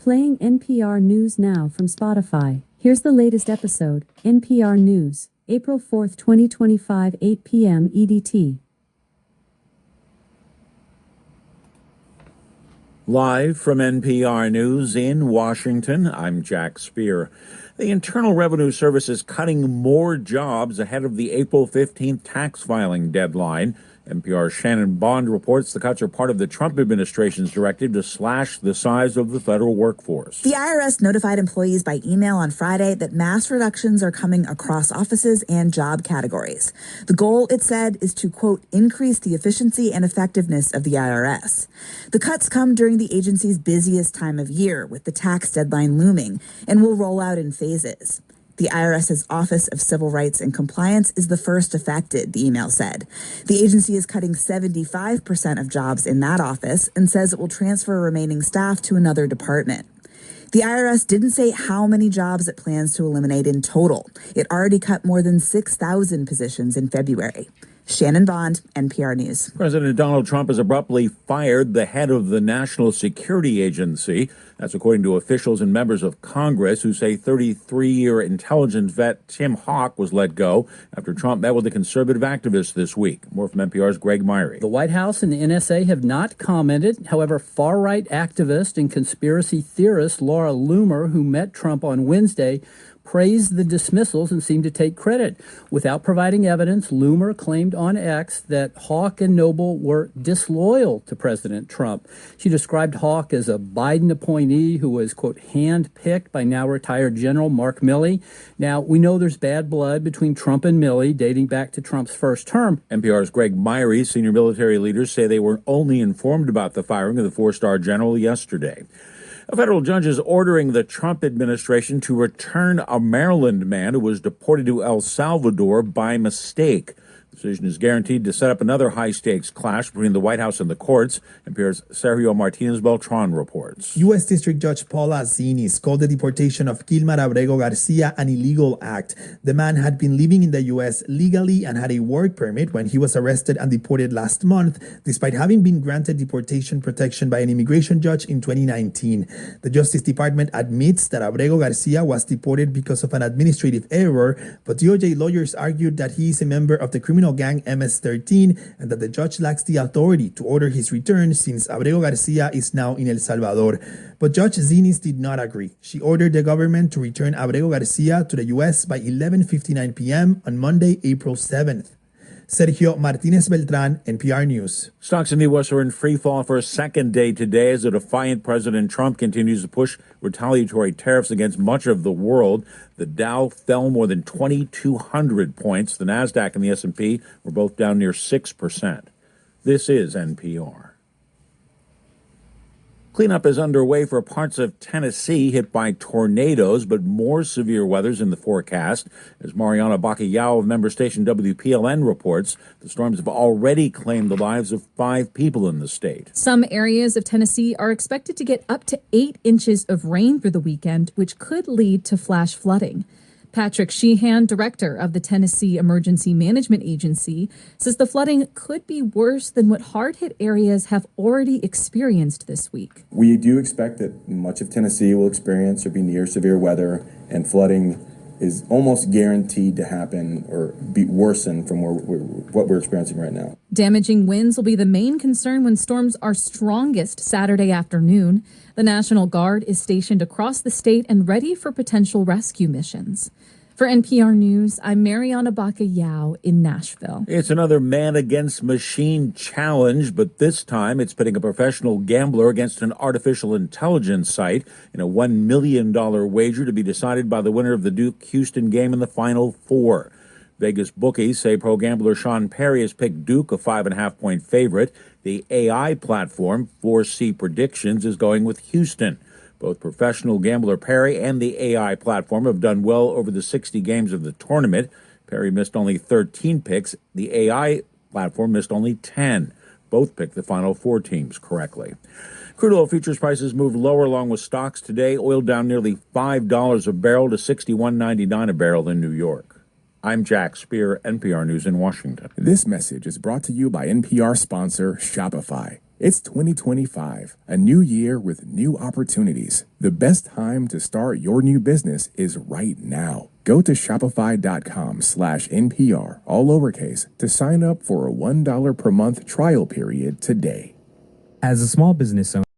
Playing NPR News Now from Spotify. Here's the latest episode, NPR News, April 4th, 2025, 8 p.m. EDT. Live from NPR News in Washington, I'm Jack Speer. The Internal Revenue Service is cutting more jobs ahead of the April 15th tax filing deadline. NPR's Shannon Bond reports the cuts are part of the Trump administration's directive to slash the size of the federal workforce. The IRS notified employees by email on Friday that mass reductions are coming across offices and job categories. The goal, it said, is to, quote, increase the efficiency and effectiveness of the IRS. The cuts come during the agency's busiest time of year, with the tax deadline looming, and will roll out in phases. The IRS's Office of Civil Rights and Compliance is the first affected, the email said. The agency is cutting 75% of jobs in that office and says it will transfer remaining staff to another department. The IRS didn't say how many jobs it plans to eliminate in total. It already cut more than 6,000 positions in February. Shannon Bond, NPR News. President Donald Trump has abruptly fired the head of the National Security Agency. That's according to officials and members of Congress who say 33-year intelligence vet Tim Hawk was let go after Trump met with a conservative activist this week. More from NPR's Greg Myrie. The White House and the NSA have not commented. However, far-right activist and conspiracy theorist Laura Loomer, who met Trump on Wednesday, praised the dismissals and seemed to take credit. Without providing evidence, Loomer claimed on X that Hawk and Noble were disloyal to President Trump. She described Hawk as a Biden appointee who was, quote, hand-picked by now-retired General Mark Milley. Now, we know there's bad blood between Trump and Milley dating back to Trump's first term. NPR's Greg Myrie. Senior military leaders say they were only informed about the firing of the four-star general yesterday. A federal judge is ordering the Trump administration to return a Maryland man who was deported to El Salvador by mistake. The decision is guaranteed to set up another high-stakes clash between the White House and the courts. NPR's Sergio Martinez-Beltran reports. U.S. District Judge Paula Zinnis called the deportation of Gilmar Abrego Garcia an illegal act. The man had been living in the U.S. legally and had a work permit when he was arrested and deported last month, despite having been granted deportation protection by an immigration judge in 2019. The Justice Department admits that Abrego Garcia was deported because of an administrative error, but DOJ lawyers argued that he is a member of the criminal gang MS-13 and that the judge lacks the authority to order his return since Abrego Garcia is now in El Salvador. But Judge Zinnis did not agree. She ordered the government to return Abrego Garcia to the U.S. by 11:59 p.m. on Monday, April 7th. Sergio Martinez-Beltran, NPR News. Stocks in the U.S. are in free fall for a second day today as a defiant President Trump continues to push retaliatory tariffs against much of the world. The Dow fell more than 2,200 points. The Nasdaq and the S&P were both down near 6%. This is NPR. Cleanup is underway for parts of Tennessee hit by tornadoes, but more severe weather's in the forecast. As Mariana Bacallao of member station WPLN reports, the storms have already claimed the lives of 5 people in the state. Some areas of Tennessee are expected to get up to 8 inches of rain through the weekend, which could lead to flash flooding. Patrick Sheehan, director of the Tennessee Emergency Management Agency, says the flooding could be worse than what hard-hit areas have already experienced this week. We do expect that much of Tennessee will experience or be near severe weather, and flooding is almost guaranteed to happen or be worsened from what we're experiencing right now. Damaging winds will be the main concern when storms are strongest Saturday afternoon. The National Guard is stationed across the state and ready for potential rescue missions. For NPR News, I'm Mariana Bacallao in Nashville. It's another man against machine challenge, but this time it's pitting a professional gambler against an artificial intelligence site in a $1 million wager to be decided by the winner of the Duke-Houston game in the Final Four. Vegas bookies say pro gambler Sean Perry has picked Duke, a 5.5-point favorite. The AI platform, 4C Predictions, is going with Houston. Both professional gambler Perry and the AI platform have done well over the 60 games of the tournament. Perry missed only 13 picks. The AI platform missed only 10. Both picked the Final Four teams correctly. Crude oil futures prices moved lower along with stocks today. Oil down nearly $5 a barrel to $61.99 a barrel in New York. I'm Jack Speer, NPR News in Washington. This message is brought to you by NPR sponsor Shopify. It's 2025, a new year with new opportunities. The best time to start your new business is right now. Go to shopify.com/NPR, all lowercase, to sign up for a $1 per month trial period today. As a small business owner,